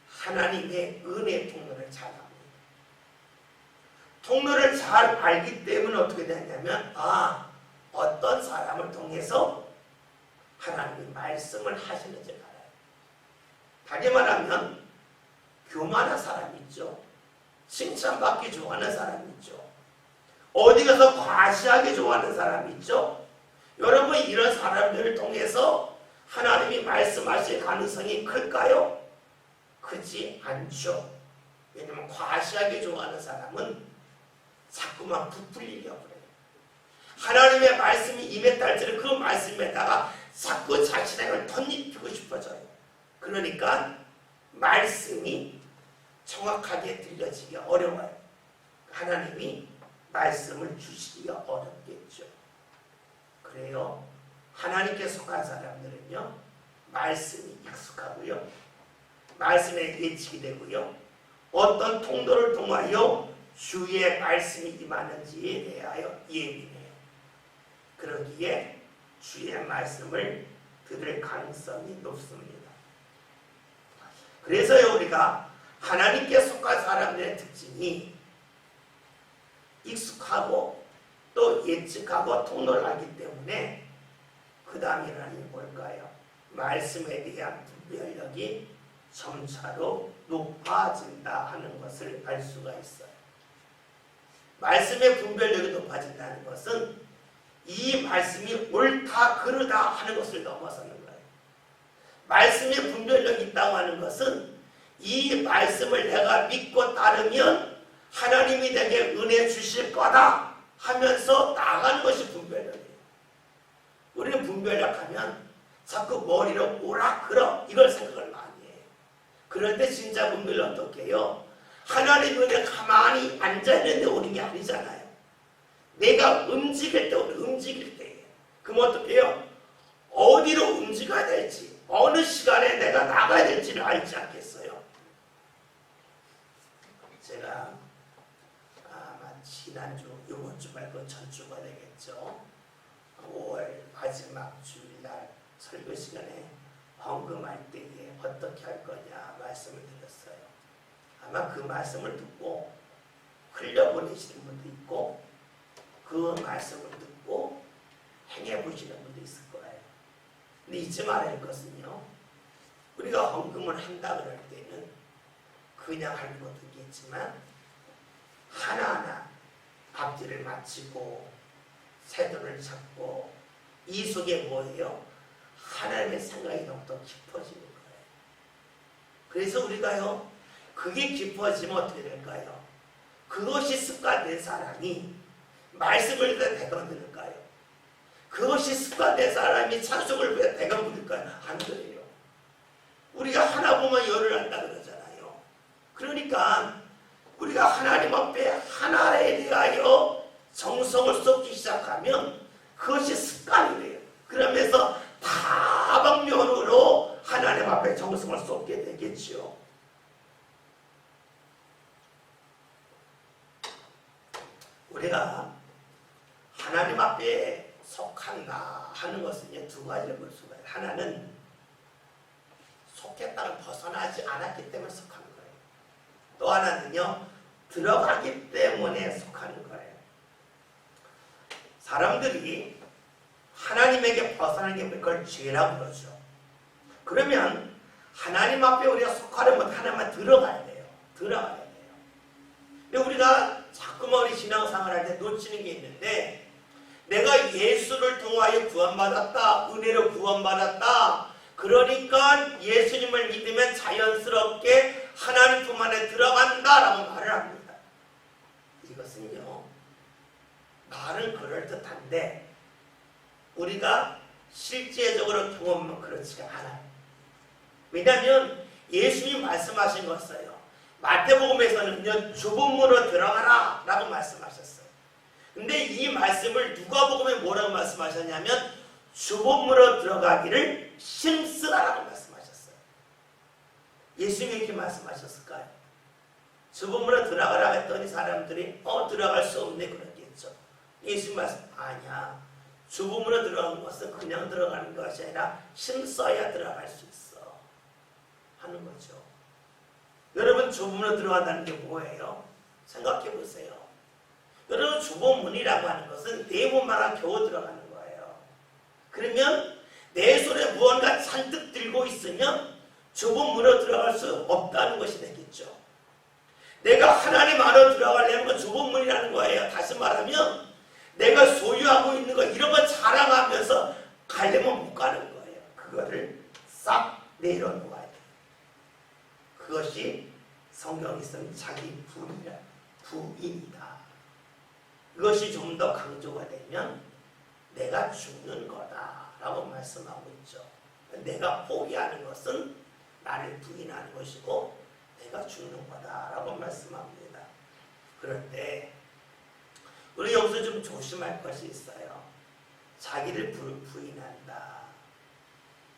하나님의 은혜 통로를 잘 압니다. 통로를 잘 알기 때문에 어떻게 되냐면 어떤 사람을 통해서 하나님이 말씀을 하시는지를 알아요. 다시 말하면 교만한 사람 있죠. 칭찬받기 좋아하는 사람 있죠. 어디 가서 과시하기 좋아하는 사람 있죠. 여러분 이런 사람들을 통해서 하나님이 말씀하실 가능성이 클까요? 크지 않죠. 왜냐하면 과시하기 좋아하는 사람은 자꾸만 부풀리려고 해요. 하나님의 말씀이 임했다 할지라도 그 말씀에다가 자꾸 자신의 걸 덧입히고 싶어져요. 그러니까 말씀이 정확하게 들려지기 어려워요. 하나님이 말씀을 주시기가 어렵겠죠. 그래요. 하나님께 속한 사람들은요, 말씀이 익숙하고요, 말씀에 예측이 되고요, 어떤 통로를 통하여 주의 말씀이 임하는지에 대하여 예민해요. 그러기에 주의 말씀을 들을 가능성이 높습니다. 그래서요, 우리가 하나님께 속한 사람들의 특징이 익숙하고 또 예측하고 통로를 알기 때문에 그 다음이라는 게 뭘까요? 말씀에 대한 분별력이 점차로 높아진다 하는 것을 알 수가 있어요. 말씀의 분별력이 높아진다는 것은 이 말씀이 옳다 그르다 하는 것을 넘어서는 거예요. 말씀의 분별력이 있다고 하는 것은 이 말씀을 내가 믿고 따르면 하나님이 내게 은혜 주실 거다 하면서 나가는 것이 분별력이에요. 우리는 분별력하면 자꾸 머리로 오라 그러 이걸 생각을 많이 해요. 그런데 진짜 분별력 어떻게 해요? 하나님 은혜 가만히 앉아있는데 오는 게 아니잖아요. 내가 움직일 때 오는 움직일 때예요. 그럼 어떻게 해요? 어디로 움직여야 될지 어느 시간에 내가 나가야 될지를 알지 않겠어요? 제가 아마 지난주, 이번 주 말고 전주가 되겠죠. 5월 마지막 주일날 설교 시간에 헌금할 때에 어떻게 할 거냐 말씀을 드렸어요. 아마 그 말씀을 듣고 흘려보내시는 분도 있고 그 말씀을 듣고 행해보시는 분도 있을 거예요. 근데 잊지 말아야 할 것은요, 우리가 헌금을 한다 그럴 때는 그냥 하는 것도 있겠지만 하나하나 앞뒤를 맞추고 세도를 잡고 이 속에 뭐예요? 하나님의 생각이 더욱더 깊어지는 거예요. 그래서 우리가요, 그게 깊어지면 어떻게 될까요? 그것이 습관된 사람이 말씀을 왜 대강 들을까요? 그것이 습관된 사람이 찬송을 왜 대강 부를까요? 안 그래요. 우리가 하나 보면 열을 한다 그러잖아요. 그러니까 우리가 하나님 앞에 하나에 대하여 정성을 쏟기 시작하면 그것이 습관이 돼요. 그러면서 다방면으로 하나님 앞에 정성을 쏟게 되겠죠. 우리가 하나님 앞에 속한다 하는 것은 두 가지를 볼 수가 있어요. 하나는 속했다가 벗어나지 않았기 때문에 속하는 거예요. 또 하나는요, 들어가기 때문에 속하는 거예요. 사람들이 하나님에게 벗어나는 게 그걸 죄라고 그러죠. 그러면 하나님 앞에 우리가 속하려면 하나님만 들어가야 돼요. 들어가야 돼요. 근데 우리가 자꾸만 우리 신앙생활 할 때 놓치는 게 있는데, 내가 예수를 통하여 구원받았다, 은혜로 구원받았다, 그러니까 예수님을 믿으면 자연스럽게 하나님 품 안에 들어간다라고 말을 합니다. 이것은요, 말은 그럴듯한데 우리가 실제적으로 경험하면 그렇지가 않아요. 왜냐하면 예수님이 말씀하신 것이에요. 마태복음에서는요, 좁은 문으로 들어가라 라고 말씀하셨어요. 근데 이 말씀을 누가복음에 뭐라고 말씀하셨냐면 좁은 문으로 들어가기를 힘쓰라라고 말씀하셨어요. 예수님이 이렇게 말씀하셨을까요? 좁은 문으로 들어가라 했더니 사람들이 들어갈 수 없네 그러겠죠. 예수님 말씀 아니야. 좁은 문으로 들어가는 것은 그냥 들어가는 것이 아니라 힘써야 들어갈 수 있어 하는 거죠. 여러분, 좁은 문으로 들어간다는 게 뭐예요? 생각해 보세요. 여러분, 좁은 문이라고 하는 것은 내 몸만한 겨우 들어가는 거예요. 그러면 내 손에 무언가 잔뜩 들고 있으면 좁은 문으로 들어갈 수 없다는 것이 되겠죠. 내가 하나님 안으로 들어가려는 건 좁은 문이라는 거예요. 다시 말하면 내가 소유하고 있는 거 이런 거 자랑하면서 가려면 못 가는 거예요. 그거를 싹 내려놓아야 돼요. 그것이 성경이 쓰는 자기 부인이다. 그것이 좀 더 강조가 되면 내가 죽는 거다라고 말씀하고 있죠. 내가 포기하는 것은 나를 부인하는 것이고 내가 죽는 거다라고 말씀합니다. 그런데 우리 여기서 좀 조심할 것이 있어요. 자기를 부인한다,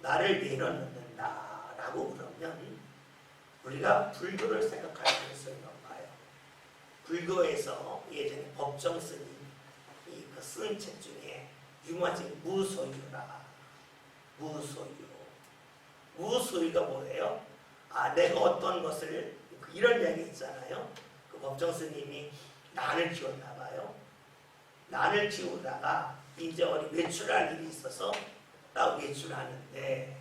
나를 내려놓는다 라고 그러면 우리가 불교를 생각할 필요성이 높아요. 불교에서 예전에 법정 스님 쓴 책 중에 유명한 무소유라. 무소유가 뭐예요? 내가 어떤 것을 이런 얘기 있잖아요. 그 법정 스님이 난을 키웠나 봐요. 난을 키우다가 이제 어디 외출할 일이 있어서 딱 외출하는데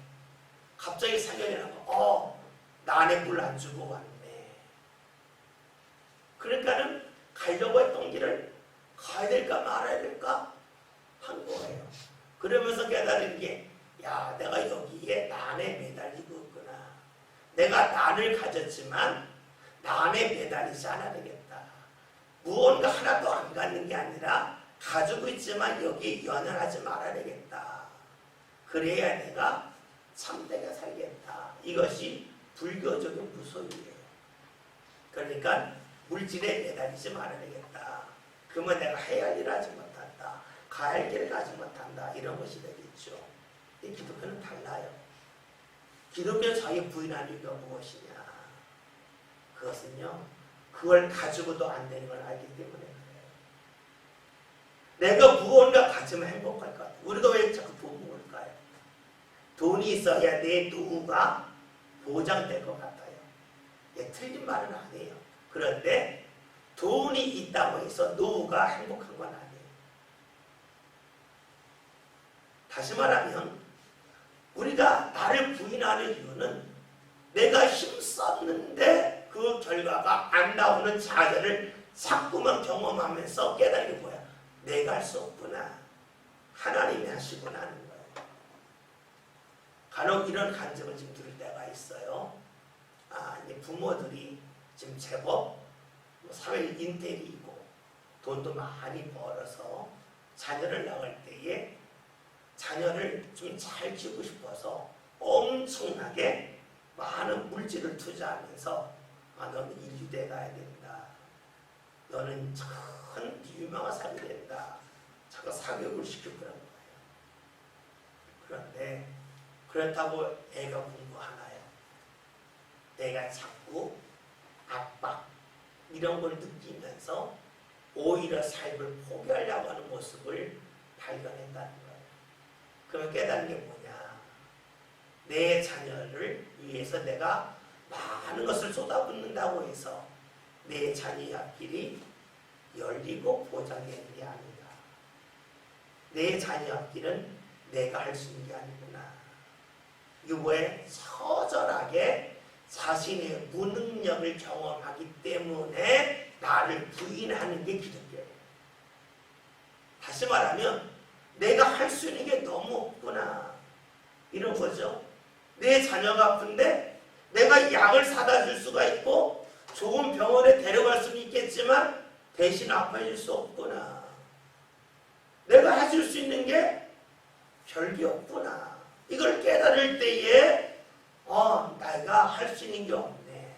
갑자기 생각이 나고 난에 물 안 주고 왔네. 그러니까는 가려고 했던 길을 가야 될까 말아야 될까 한 거예요. 그러면서 깨달은 게 내가 여기에 난에 매달리고 있구나. 내가 난을 가졌지만 난에 매달리지 않아야 되겠다. 무언가 하나도 안 갖는 게 아니라 가지고 있지만 여기 연연하지 말아야 되겠다. 그래야 내가 참되게 살겠다. 이것이 불교적인 무소유예요. 그러니까 물질에 매달리지 말아야 되겠다. 그러면 내가 해야 할 일을 하지 못한다. 가야 할 길을 가지 못한다. 이런 것이 되겠죠. 이 기독교는 달라요. 기독교 자기 부인하는 이유가 무엇이냐. 그것은요. 그걸 가지고도 안 되는 걸 알기 때문에 그래요. 내가 무언가 가지면 행복할 것 같아요. 우리가 왜 자꾸 돈 모을까요? 돈이 있어야 내 노후가 보장될 것 같아요. 틀린 말은 아니에요. 그런데 돈이 있다고 해서 노후가 행복한 건 아니에요. 다시 말하면 우리가 나를 부인하는 이유는 내가 힘썼는데 그 결과가 안 나오는 좌절을 자꾸만 경험하면서 깨달은 게 뭐야? 내가 할 수 없구나. 하나님이 하시구나 하는 거예요. 간혹 이런 간증을 지금 들을 때가 있어요. 이제 부모들이 지금 제법 사회 인텔이 있고 돈도 많이 벌어서 자녀를 낳을 때에 자녀를 좀 잘 키우고 싶어서 엄청나게 많은 물질을 투자하면서 너는 인류대 가야 된다. 너는 큰 유명한 사람이 된다. 자꾸 사교육을 시키고 그런 거예요. 그런데 그렇다고 애가 공부하나요? 내가 자꾸 압박 이런 걸 느끼면서 오히려 삶을 포기하려고 하는 모습을 발견했다는 거예요. 그러면 깨달은 게 뭐냐? 내 자녀를 위해서 내가 많은 것을 쏟아붓는다고 해서 내 자녀의 앞길이 열리고 보장되는 게 아니다. 내 자녀의 앞길은 내가 할 수 있는 게 아니구나. 이거에 처절하게 자신의 무능력을 경험하기 때문에 나를 부인하는 게 기독교예요. 다시 말하면 내가 할 수 있는 게 너무 없구나. 이런 거죠. 내 자녀가 아픈데 내가 약을 사다 줄 수가 있고 좋은 병원에 데려갈 수는 있겠지만 대신 아파해 줄 수 없구나. 내가 해줄 수 있는 게 별게 없구나. 이걸 깨달을 때에 내가 할 수 있는 게 없네.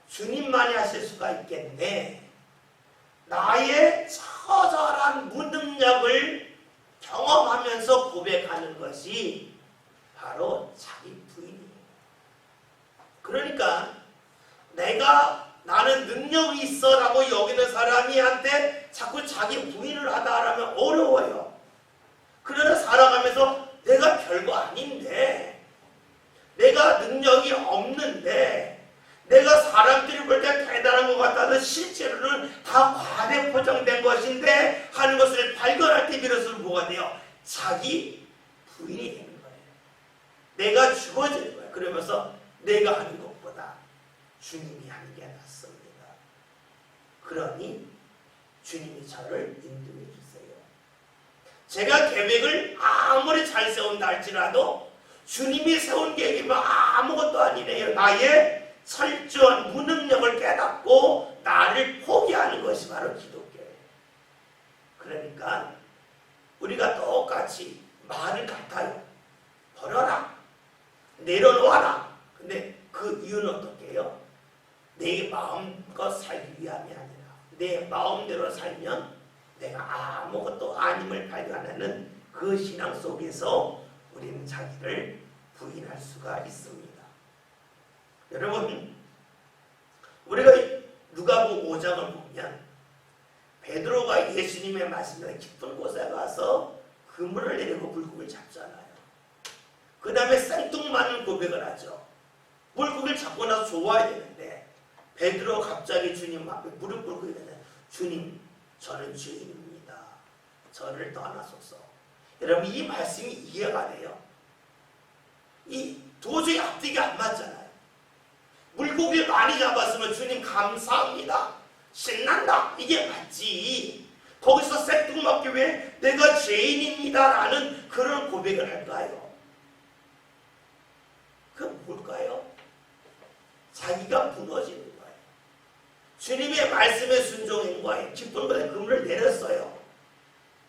주님만이 하실 수가 있겠네. 나의 처절한 무능력을 경험하면서 고백하는 것이 바로 자기 부인이에요. 그러니까 나는 능력이 있어 라고 여기는 사람이한테 자꾸 자기 부인을 하다라면 어려워요. 그러나 살아가면서 내가 별거 아닌데, 내가 능력이 없는데, 내가 사람들이 볼 때 대단한 것 같아도 실제로는 다 과대 포장된 것인데 하는 것을 발견할 때 비로소 뭐가 돼요? 자기 부인이 되는 거예요. 내가 죽어지는 거예요. 그러면서 내가 하는 것보다 주님이 하는 게 낫습니다. 그러니 주님이 저를 인도해 주세요. 제가 계획을 아무리 잘 세운다 할지라도 주님이 세운 계획이면 아무것도 아니네요. 나의 철저한 무능력을 깨닫고 나를 포기하는 것이 바로 기독교예요. 그러니까 우리가 똑같이 말을 같아요. 버려라. 내려놓아라. 근데 그 이유는 어떻게 해요? 내 마음껏 살기 위함이 아니라 내 마음대로 살면 내가 아무것도 아님을 발견하는 그 신앙 속에서 우리는 자기를 부인할 수가 있습니다. 여러분, 우리가 누가복음 5장을 보면 베드로가 예수님의 말씀에 깊은 곳에 가서 그물을 내리고 물고기를 잡잖아요. 그 다음에 생뚱맞는 고백을 하죠. 물고기를 잡고 나서 좋아야 되는데 베드로 갑자기 주님 앞에 무릎 꿇고 이러는데 주님 저는 죄인입니다. 저를 떠나소서. 여러분 이 말씀이 이해가 돼요? 이 도저히 앞뒤가 안 맞잖아요. 물고기를 많이 잡았으면 주님 감사합니다. 신난다. 이게 맞지. 거기서 생뚱맞게 왜 내가 죄인입니다 라는 그런 고백을 할까요? 그건 뭘까요? 자기가 무너지는 거예요. 주님의 말씀에 순종한 거예요. 기쁜 것에 그물을 내렸어요.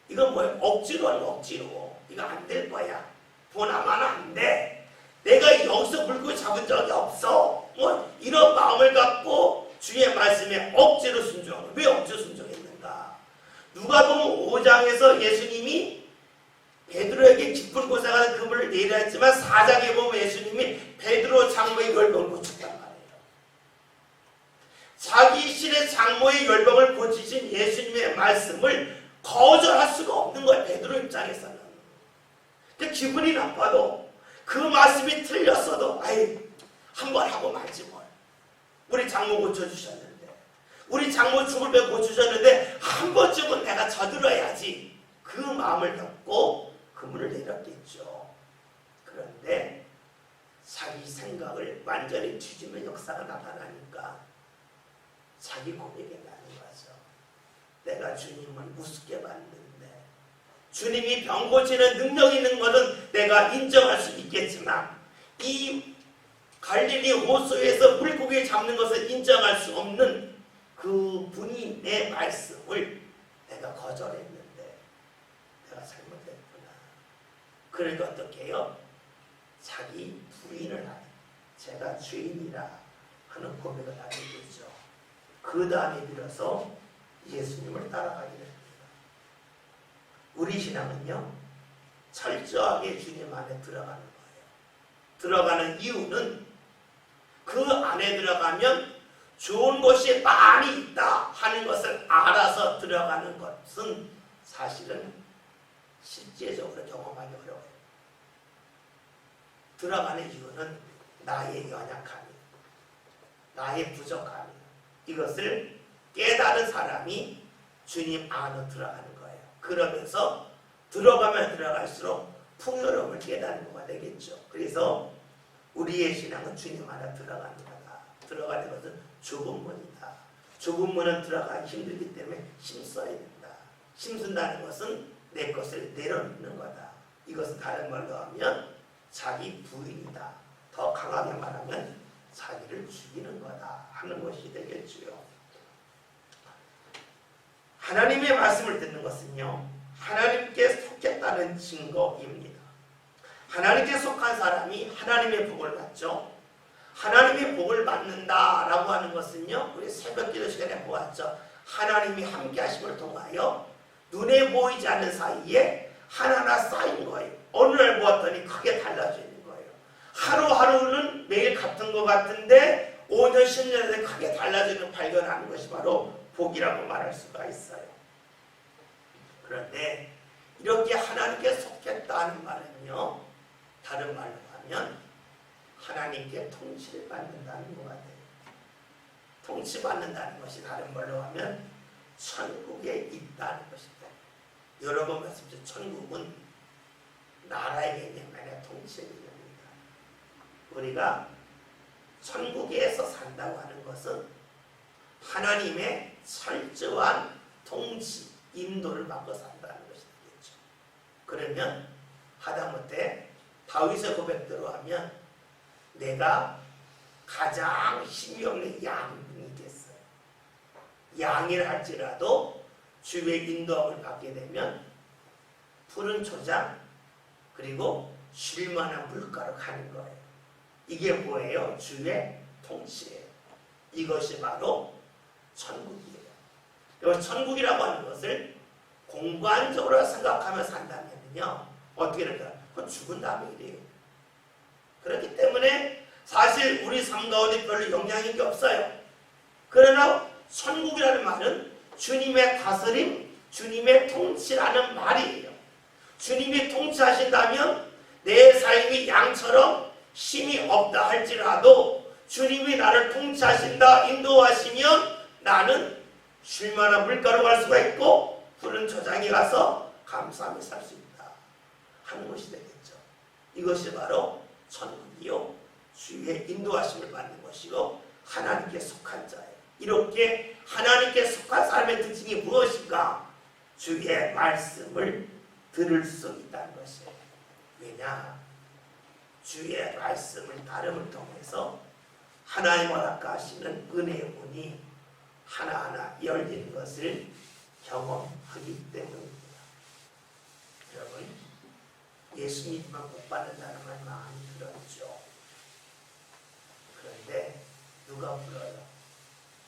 이건 뭐예요? 억지로 하는 억지로. 이거 안 될 거야. 보나마나 안 돼. 내가 여기서 물고기 잡은 적이 없어. 뭐 이런 마음을 갖고 주의 말씀에 억지로 순종하는. 왜 억지로 순종했는가? 누가복음 5장에서 예수님이 베드로에게 깊은 고생하는 그물을 내리라 했지만 4장에 보면 예수님이 베드로 장모의 열병을 고쳤단 말이에요. 자기 신의 장모의 열병을 고치신 예수님의 말씀을 거절할 수가 없는 거예요. 베드로 입장에서는. 근데 기분이 나빠도 그 말씀이 틀렸어도 한번 하고 말지 뭘. 우리 장모 고쳐주셨는데 우리 장모 죽을 때 고쳐주셨는데 한 번쯤은 내가 저들어야지. 그 마음을 갖고 그물을 내렸겠죠. 그런데 자기 생각을 완전히 뒤집는 역사가 나타나니까 자기 고백이 나는 거죠. 내가 주님을 우습게 봤는데 주님이 병 고치는 능력 있는 것은 내가 인정할 수 있겠지만 이 갈릴리 호수에서 물고기 잡는 것을 인정할 수 없는 그 분이 내 말씀을 내가 거절했는데 내가 잘못했구나. 그러니까 어떻게 해요? 자기 부인을 하는 제가 죄인이라 하는 고백을 하게 되죠. 그 다음에 빌어서 예수님을 따라가게 됩니다. 우리 신앙은요 철저하게 주님 안에 들어가는 거예요. 들어가는 이유는 그 안에 들어가면 좋은 것이 많이 있다 하는 것을 알아서 들어가는 것은 사실은 실제적으로 경험하기 어려워요. 들어가는 이유는 나의 연약함이, 나의 부족함이, 이것을 깨달은 사람이 주님 안으로 들어가는 거예요. 그러면서 들어가면 들어갈수록 풍요로움을 깨닫는 거가 되겠죠. 그래서 우리의 신앙은 주님 안에 들어가는 거다. 들어가는 것은 좁은 문이다. 좁은 문은 들어가기 힘들기 때문에 힘써야 된다. 힘쓴다는 것은 내 것을 내려놓는 거다. 이것은 다른 말로 하면 자기 부인이다. 더 강하게 말하면 자기를 죽이는 거다 하는 것이 되겠죠. 하나님의 말씀을 듣는 것은요 하나님께 속했다는 증거입니다. 하나님께 속한 사람이 하나님의 복을 받죠. 하나님의 복을 받는다라고 하는 것은요 우리 새벽기도 시간에 보았죠. 하나님이 함께 하심을 통하여 눈에 보이지 않는 사이에 하나하나 쌓인 거예요. 어느 날 보았더니 크게 달라지는 거예요. 하루하루는 매일 같은 것 같은데 5년 10년에 크게 달라지는 발견하는 것이 바로 복이라고 말할 수가 있어요. 그런데 이렇게 하나님께 속했다는 말은요 다른 말로 하면 하나님께 통치를 받는다는 것 같아요. 통치받는다는 것이 다른 말로 하면 천국에 있다는 것입니다. 여러 번 말씀드렸죠. 천국은 나라의 개념이 아니라 통치의 개념입니다. 우리가 천국에서 산다고 하는 것은 하나님의 철저한 통치, 인도를 받고 산다는 것이 되겠죠. 그러면 하다못해 다윗의 고백대로 하면 내가 가장 힘이 없는 양이 됐어요. 양이라 할지라도 주의 인도함을 받게 되면 푸른 초장 그리고 쉴만한 물가로 가는 거예요. 이게 뭐예요? 주의 통치예요. 이것이 바로 천국이에요. 여러분 천국이라고 하는 것을 공간적으로 생각하며 산다면요 어떻게 될까요? 그건 죽은 다음에 이래요. 그렇기 때문에 사실 우리 삶 가운데 별로 영향이 없어요. 그러나 천국이라는 말은 주님의 다스림, 주님의 통치라는 말이에요. 주님이 통치하신다면 내 삶이 양처럼 힘이 없다 할지라도 주님이 나를 통치하신다, 인도하시면 나는 쉴만한 물가로 갈 수가 있고 푸른 초장에 가서 감사하며 살 수 있다 하는 것이 되겠죠. 이것이 바로 천국이요 주의 인도하심을 받는 것이고 하나님께 속한 자예요. 이렇게 하나님께 속한 사람의 특징이 무엇인가? 주의 말씀을 들을 수 있다는 것이에요. 왜냐? 주의 말씀을 따름을 통해서 하나님 허락하시는 은혜의 문이 하나하나 열리는 것을 경험하기 때문입니다. 여러분, 예수 믿으면 복 받는다는 말 많이 들었죠. 그런데 누가 물어요?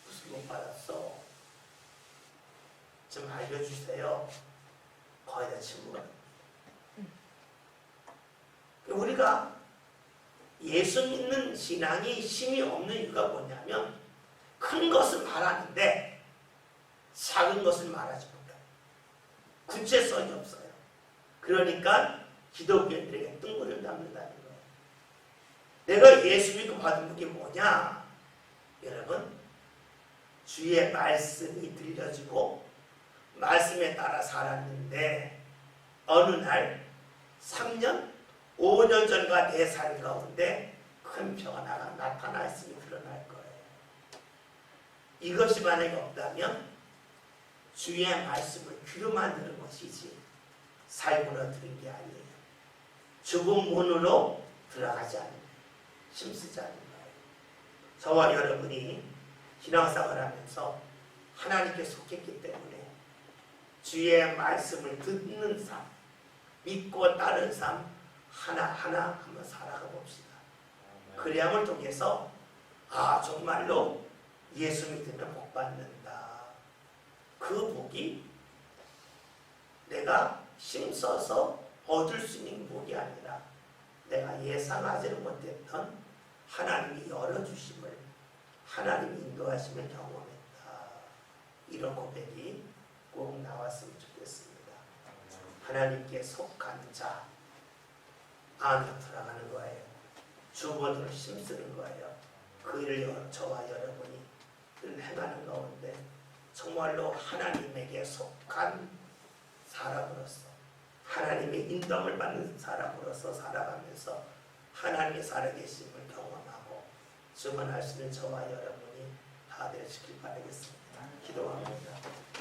무슨 복 받았어? 좀 알려주세요. 거의 다 침묵합니다. 우리가 예수 믿는 신앙이 힘이 없는 이유가 뭐냐면 큰 것을 말하는데 작은 것을 말하지 못해요. 구체성이 없어요. 그러니까 기독교인들에게 뜬구를 잡는다는 거예요. 내가 예수 믿고 받은 게 뭐냐? 여러분, 주의 말씀이 들려지고 말씀에 따라 살았는데 어느 날 3년, 5년 전과 내 삶 가운데 큰 변화가 나타나 있음이 드러날 거예요. 이것이 만약에 없다면 주의 말씀을 귀로만 들은 것이지 삶으로 들은 게 아니에요. 죽은 문으로 들어가지 않는 거예요. 힘쓰지 않는 거예요. 저와 여러분이 신앙생활을 하면서 하나님께 속했기 때문에 주의 말씀을 듣는 삶, 믿고 따르는 삶 하나하나 한번 살아가 봅시다. 그리함을 통해서 정말로 예수 믿으면 복 받는다. 그 복이 내가 힘써서 얻을 수 있는 복이 아니라 내가 예상하지는 못했던 하나님이 열어주심을, 하나님이 인도하심을 경험했다. 이런 고백이 꼭 나왔으면 좋겠습니다. 하나님께 속한 자 안에 들어가는 거예요. 주번으로 힘쓰는 거예요. 그 일을 저와 여러분이 행하는 가운데 정말로 하나님에게 속한 사람으로서 하나님의 인도함을 받는 사람으로서 살아가면서 하나님의 살아계심을 경험하고 주문하시는 저와 여러분이 다 되시길 바라겠습니다. 기도합니다.